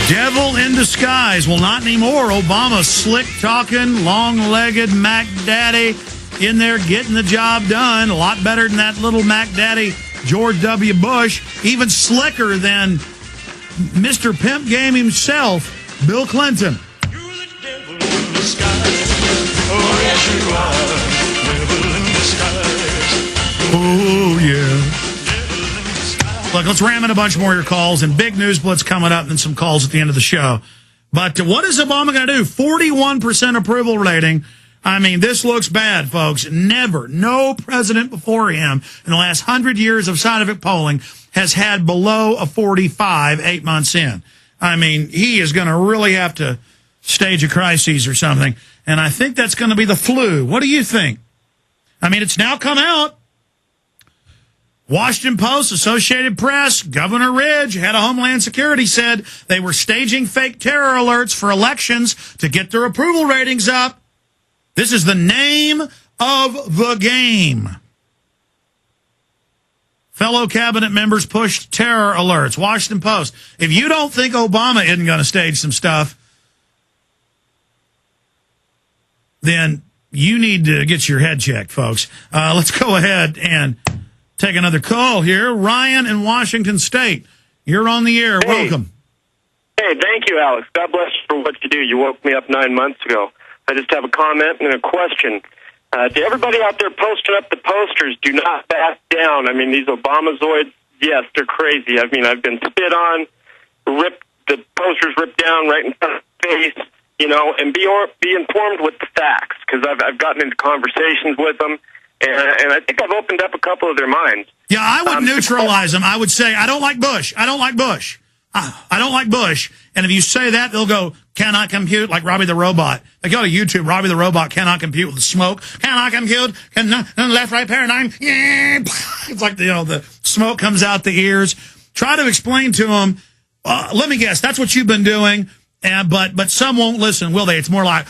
Devil in disguise. Well, not anymore. Obama slick-talking, long-legged Mac Daddy in there getting the job done. A lot better than that little Mac Daddy George W. Bush. Even slicker than Mr. Pimp Game himself, Bill Clinton. You're the devil in disguise. Oh, yes, you are. Devil in disguise. Oh, yeah. Look, let's ram in a bunch more of your calls, and big news blitz coming up and some calls at the end of the show. But what is Obama going to do? 41% approval rating. I mean, this looks bad, folks. Never, no president before him in the last 100 years of scientific polling has had below a 45 8 months in. I mean, he is going to really have to stage a crisis or something. And I think that's going to be the flu. What do you think? I mean, it's now come out. Washington Post, Associated Press, Governor Ridge, head of Homeland Security, said they were staging fake terror alerts for elections to get their approval ratings up. This is the name of the game. Fellow cabinet members pushed terror alerts. Washington Post. If you don't think Obama isn't going to stage some stuff, then you need to get your head checked, folks. Let's go ahead and take another call here. Ryan in Washington State. You're on the air. Hey. Welcome. Hey, thank you, Alex. God bless you for what you do. You woke me up 9 months ago. I just have a comment and a question. To everybody out there posting up the posters, do not back down. I mean, these Obamazoids, yes, they're crazy. I mean, I've been spit on, the posters ripped down right in front of the face, you know, and be informed with the facts, because I've gotten into conversations with them. And I think I've opened up a couple of their minds. Yeah, I would neutralize them. I would say, I don't like Bush. I don't like Bush. I don't like Bush. And if you say that, they'll go, cannot compute, like Robbie the Robot. They go to YouTube, Robbie the Robot cannot compute with the smoke. Cannot compute, left-right paradigm. Yeah. It's like, you know, the smoke comes out the ears. Try to explain to them, let me guess, that's what you've been doing, but some won't listen, will they? It's more like...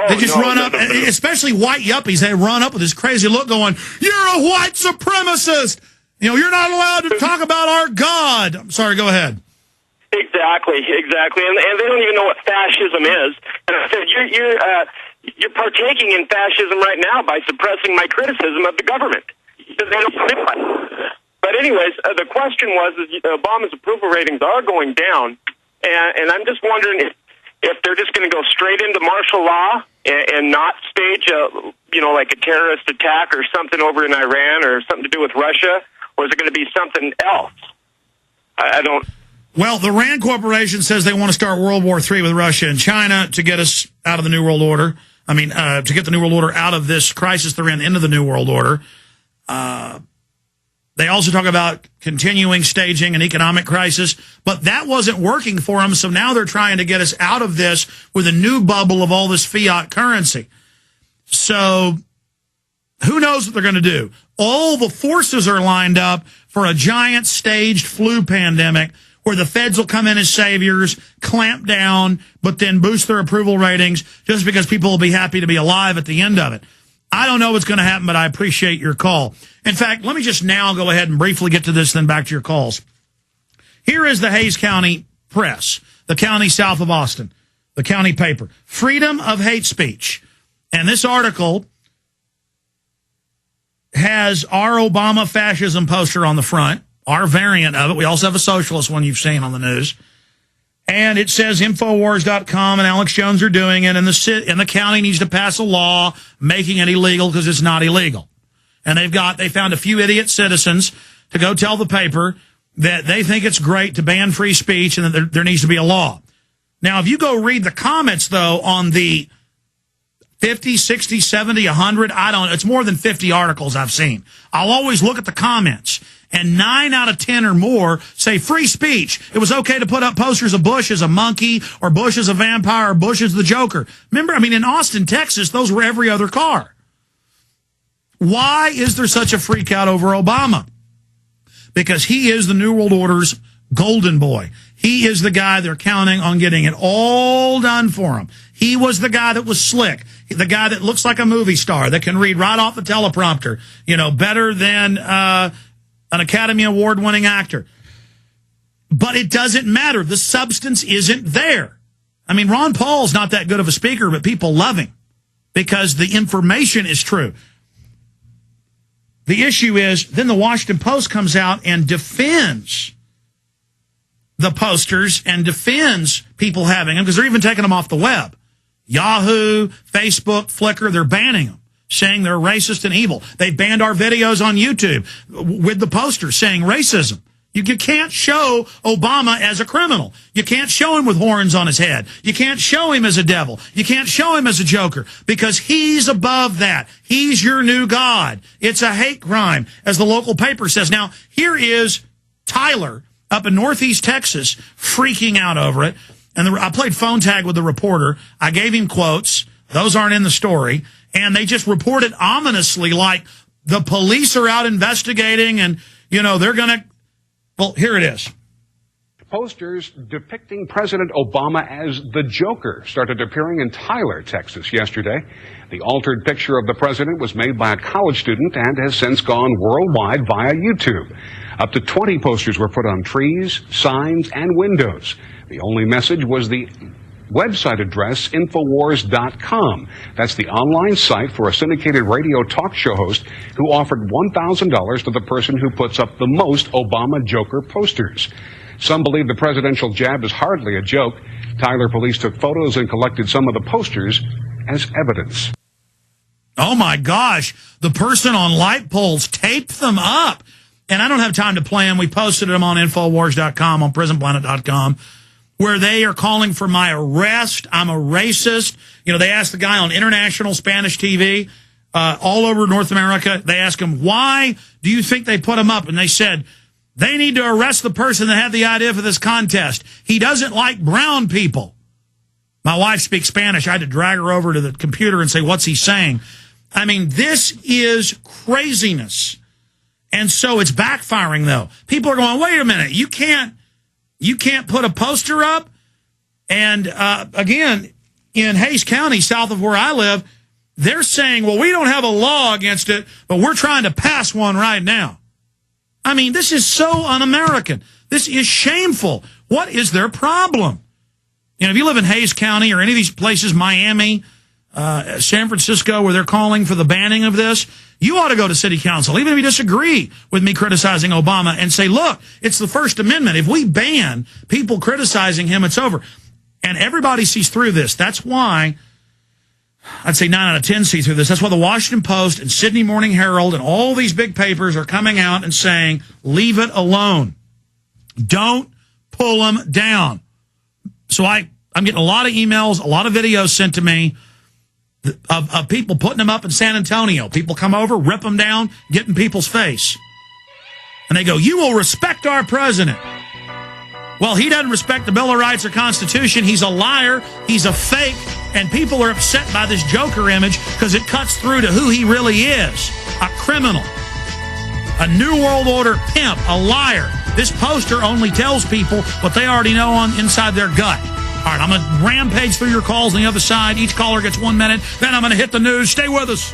They just run up, especially white yuppies. They run up with this crazy look going, you're a white supremacist. You know, you're not allowed to talk about our God. I'm sorry, go ahead. Exactly. And they don't even know what fascism is. And I said, you're partaking in fascism right now by suppressing my criticism of the government. They don't realize. But anyways, the question was, Obama's approval ratings are going down. And I'm just wondering if they're just going to go straight into martial law and not stage like a terrorist attack or something over in Iran or something to do with Russia, or is it going to be something else? I don't. Well, the RAND Corporation says they want to start World War III with Russia and China to get us out of the New World Order. I mean, to get the New World Order out of this crisis they're in, into the New World Order. They also talk about continuing staging an economic crisis, but that wasn't working for them, so now they're trying to get us out of this with a new bubble of all this fiat currency. So who knows what they're going to do? All the forces are lined up for a giant staged flu pandemic where the feds will come in as saviors, clamp down, but then boost their approval ratings just because people will be happy to be alive at the end of it. I don't know what's going to happen, but I appreciate your call. In fact, let me just now go ahead and briefly get to this, then back to your calls. Here is the Hays County Press, the county south of Austin, the county paper. Freedom of hate speech. And this article has our Obama fascism poster on the front, our variant of it. We also have a socialist one you've seen on the news. And it says Infowars.com and Alex Jones are doing it, and the county needs to pass a law making it illegal because it's not illegal. And they found a few idiot citizens to go tell the paper that they think it's great to ban free speech and that there needs to be a law. Now, if you go read the comments, though, on the 50, 60, 70, 100, it's more than 50 articles I've seen. I'll always look at the comments. And 9 out of 10 or more say free speech. It was okay to put up posters of Bush as a monkey or Bush as a vampire or Bush as the Joker. Remember, I mean, in Austin, Texas, those were every other car. Why is there such a freak out over Obama? Because he is the New World Order's golden boy. He is the guy they're counting on getting it all done for him. He was the guy that was slick, the guy that looks like a movie star, that can read right off the teleprompter, better than an Academy Award-winning actor. But it doesn't matter. The substance isn't there. I mean, Ron Paul's not that good of a speaker, but people love him because the information is true. The issue is then the Washington Post comes out and defends the posters and defends people having them because they're even taking them off the web. Yahoo, Facebook, Flickr, they're banning them, saying they're racist and evil. They banned our videos on YouTube with the poster saying racism. You can't show Obama as a criminal. You can't show him with horns on his head. You can't show him as a devil. You can't show him as a joker because he's above that. He's your new God. It's a hate crime, as the local paper says. Now, here is Tyler up in Northeast Texas freaking out over it. And I played phone tag with the reporter. I gave him quotes. Those aren't in the story. And they just reported ominously like the police are out investigating and, you know, they're going to. Well, here it is. Posters depicting President Obama as the Joker started appearing in Tyler, Texas yesterday. The altered picture of the president was made by a college student and has since gone worldwide via YouTube. Up to 20 posters were put on trees, signs, and windows. The only message was the website address, Infowars.com. That's the online site for a syndicated radio talk show host who offered $1,000 to the person who puts up the most Obama Joker posters. Some believe the presidential jab is hardly a joke. Tyler police took photos and collected some of the posters as evidence. Oh, my gosh. The person on light poles taped them up. And I don't have time to play them. We posted them on Infowars.com, on PrisonPlanet.com. Where they are calling for my arrest. I'm a racist. You know, they asked the guy on international Spanish TV all over North America. They asked him, why do you think they put him up? And they said, they need to arrest the person that had the idea for this contest. He doesn't like brown people. My wife speaks Spanish. I had to drag her over to the computer and say, what's he saying? I mean, this is craziness. And so it's backfiring, though. People are going, wait a minute, you can't put a poster up. And again, in Hays County, south of where I live, they're saying, well, we don't have a law against it, but we're trying to pass one right now. I mean, this is so un-American. This is shameful. What is their problem? You know, if you live in Hays County or any of these places, Miami, San Francisco, where they're calling for the banning of this, you ought to go to city council, even if you disagree with me criticizing Obama, and say, look, it's the First Amendment. If we ban people criticizing him, it's over. And everybody sees through this. That's why, I'd say 9 out of 10 see through this. That's why the Washington Post and Sydney Morning Herald and all these big papers are coming out and saying, leave it alone. Don't pull them down. So I'm getting a lot of emails, a lot of videos sent to me of people putting them up in San Antonio. People come over, rip them down, get in people's face. And they go, you will respect our president. Well, he doesn't respect the Bill of Rights or Constitution. He's a liar. He's a fake. And people are upset by this Joker image because it cuts through to who he really is. A criminal. A New World Order pimp. A liar. This poster only tells people what they already know on inside their gut. All right, I'm going to rampage through your calls on the other side. Each caller gets 1 minute. Then I'm going to hit the news. Stay with us.